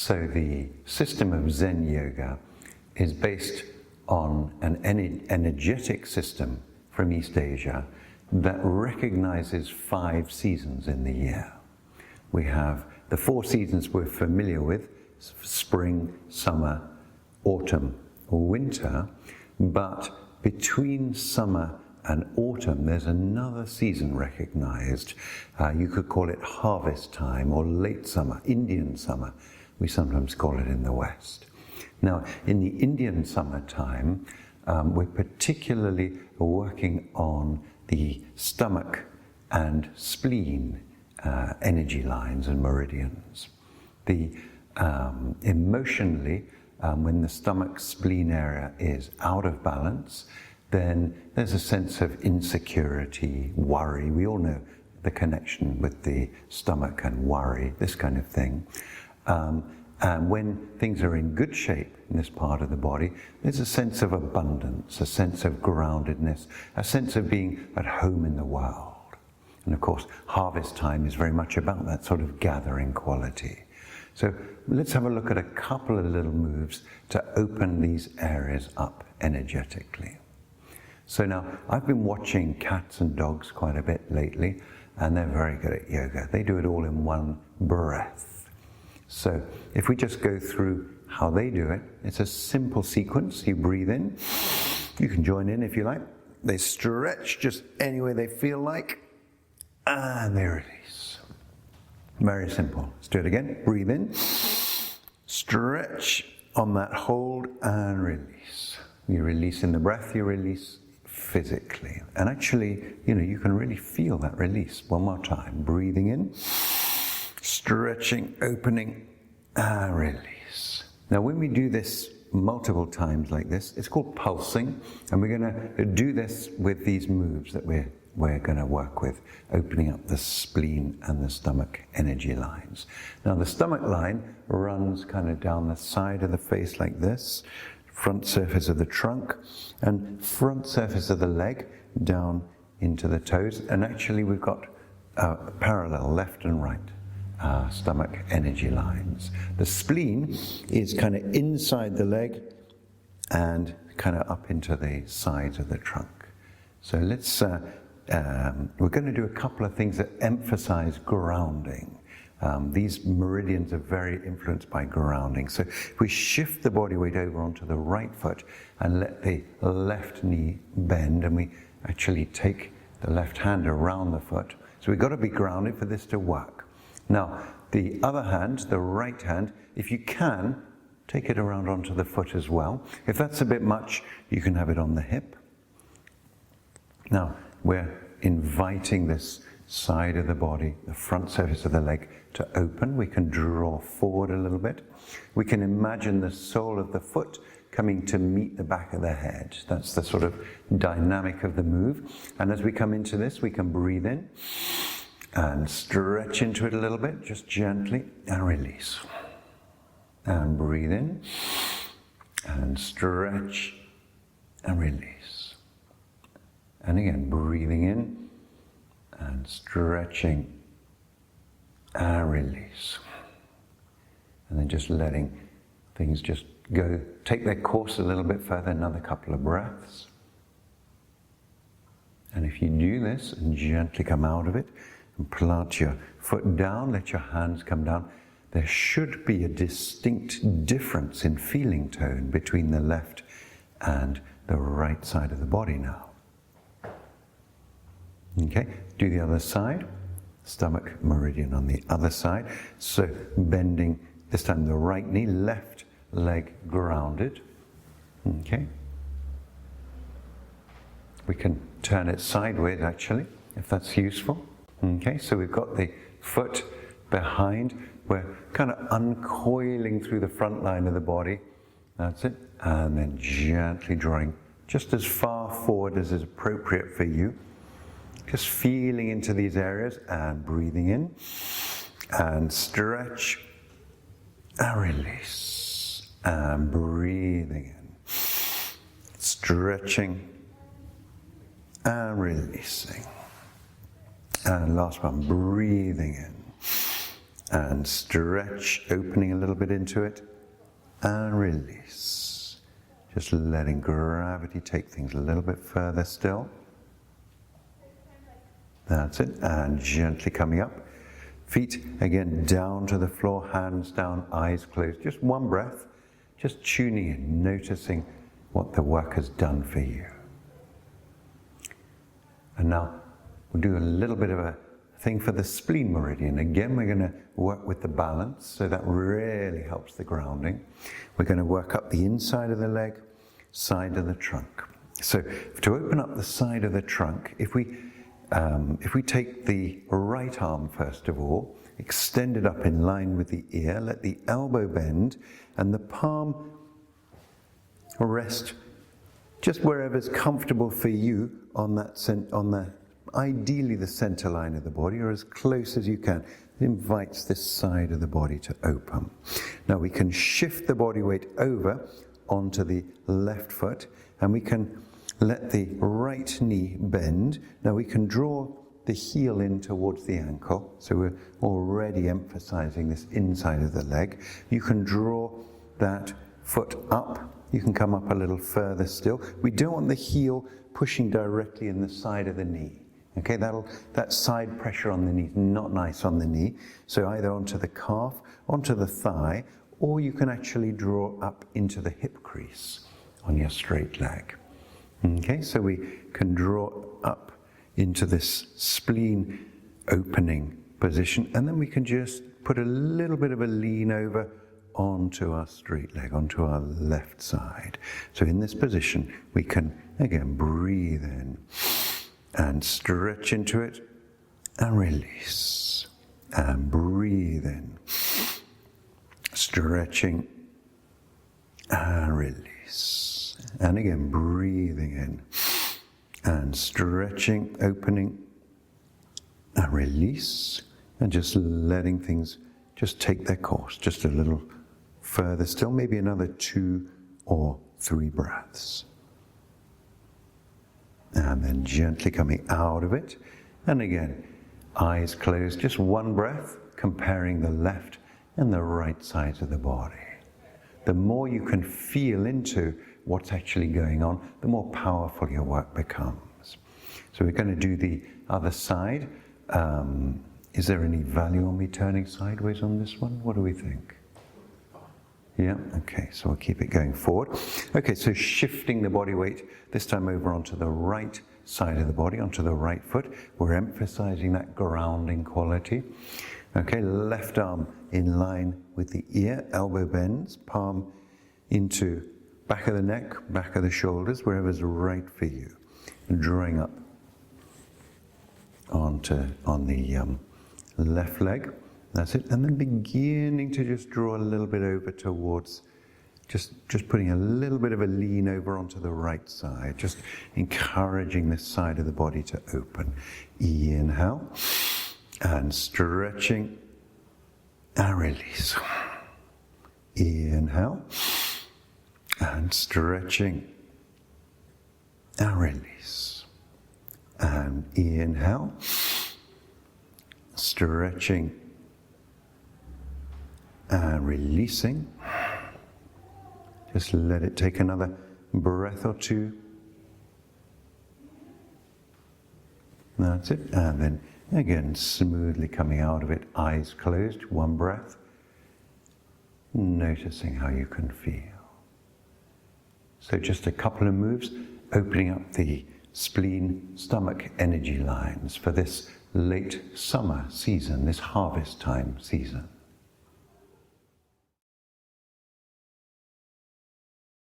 So the system of Zen yoga is based on an energetic system from East Asia that recognizes 5 seasons in the year. We have the 4 seasons we're familiar with: spring, summer, autumn, winter. But between summer and autumn, there's another season recognized. You could call it harvest time or late summer, Indian summer. We sometimes call it in the West. Now, in the Indian summertime, we're particularly working on the stomach and spleen energy lines and meridians. Emotionally, when the stomach spleen area is out of balance, then there's a sense of insecurity, worry. We all know the connection with the stomach and worry, this kind of thing. And when things are in good shape in this part of the body, there's a sense of abundance, a sense of groundedness, a sense of being at home in the world. And of course, harvest time is very much about that sort of gathering quality. So let's have a look at a couple of little moves to open these areas up energetically. So now, I've been watching cats and dogs quite a bit lately, and they're very good at yoga. They do it all in one breath. So if we just go through how they do it, it's a simple sequence. You breathe in. You can join in if you like. They stretch just any way they feel like, and they release. Very simple. Let's do it again. Breathe in. Stretch on that hold and release. You release in the breath, you release physically. And actually, you can really feel that release. One more time. Breathing in. Stretching, opening, and release. Now, when we do this multiple times like this, it's called pulsing, and we're going to do this with these moves that we're going to work with, opening up the spleen and the stomach energy lines. Now, the stomach line runs kind of down the side of the face like this, front surface of the trunk, and front surface of the leg down into the toes. And actually, we've got parallel left and right stomach energy lines. The spleen is kind of inside the leg and kind of up into the sides of the trunk. So let's, we're going to do a couple of things that emphasize grounding. These meridians are very influenced by grounding. So if we shift the body weight over onto the right foot and let the left knee bend, and we actually take the left hand around the foot. So we've got to be grounded for this to work. Now, the other hand, the right hand, if you can, take it around onto the foot as well. If that's a bit much, you can have it on the hip. Now, we're inviting this side of the body, the front surface of the leg, to open. We can draw forward a little bit. We can imagine the sole of the foot coming to meet the back of the head. That's the sort of dynamic of the move. And as we come into this, we can breathe in and stretch into it a little bit, just gently, and release. And breathe in and stretch and release. And again, breathing in and stretching and release. And then just letting things just go, take their course a little bit further, another couple of breaths. And if you do this and gently come out of it, and plant your foot down, let your hands come down, there should be a distinct difference in feeling tone between the left and the right side of the body now. Okay, do the other side. Stomach meridian on the other side. So bending, this time the right knee, left leg grounded. Okay. We can turn it sideways actually, if that's useful. Okay, so we've got the foot behind. We're kind of uncoiling through the front line of the body. That's it. And then gently drawing just as far forward as is appropriate for you. Just feeling into these areas and breathing in. And stretch. And release. And breathing in. Stretching. And releasing. And last one, breathing in and stretch, opening a little bit into it, and release. Just letting gravity take things a little bit further still. That's it, and gently coming up. Feet again down to the floor, hands down, eyes closed. Just one breath, just tuning in, noticing what the work has done for you. And now we'll do a little bit of a thing for the spleen meridian. Again, we're going to work with the balance, so that really helps the grounding. We're going to work up the inside of the leg, side of the trunk. So to open up the side of the trunk, if we take the right arm first of all, extend it up in line with the ear, let the elbow bend, and the palm rest just wherever's comfortable for you on that ideally the center line of the body, or as close as you can. It invites this side of the body to open. Now we can shift the body weight over onto the left foot, and we can let the right knee bend. Now we can draw the heel in towards the ankle, so we're already emphasizing this inside of the leg. You can draw that foot up. You can come up a little further still. We don't want the heel pushing directly in the side of the knee. Okay, that side pressure on the knee is not nice on the knee. So either onto the calf, onto the thigh, or you can actually draw up into the hip crease on your straight leg. Okay, so we can draw up into this spleen opening position, and then we can just put a little bit of a lean over onto our straight leg, onto our left side. So in this position, we can, again, breathe in and stretch into it and release. And breathe in, stretching and release. And again, breathing in and stretching, opening and release, and just letting things just take their course, just a little further still, maybe another 2 or 3 breaths. And then gently coming out of it. And again, eyes closed, just one breath, comparing the left and the right sides of the body. The more you can feel into what's actually going on, the more powerful your work becomes. So we're going to do the other side. Is there any value on me turning sideways on this one? What do we think? Yeah, okay, so we'll keep it going forward. Okay, so shifting the body weight, this time over onto the right side of the body, onto the right foot. We're emphasizing that grounding quality. Okay, left arm in line with the ear, elbow bends, palm into back of the neck, back of the shoulders, wherever's right for you. And drawing up on the left leg. That's it. And then beginning to just draw a little bit over towards, just putting a little bit of a lean over onto the right side, just encouraging this side of the body to open. Inhale, and stretching, and release. Inhale, and stretching, and release. And inhale, stretching, and releasing. Just let it take another breath or 2. That's it. And then again, smoothly coming out of it, eyes closed, one breath. Noticing how you can feel. So just a couple of moves, opening up the spleen, stomach energy lines for this late summer season, this harvest time season.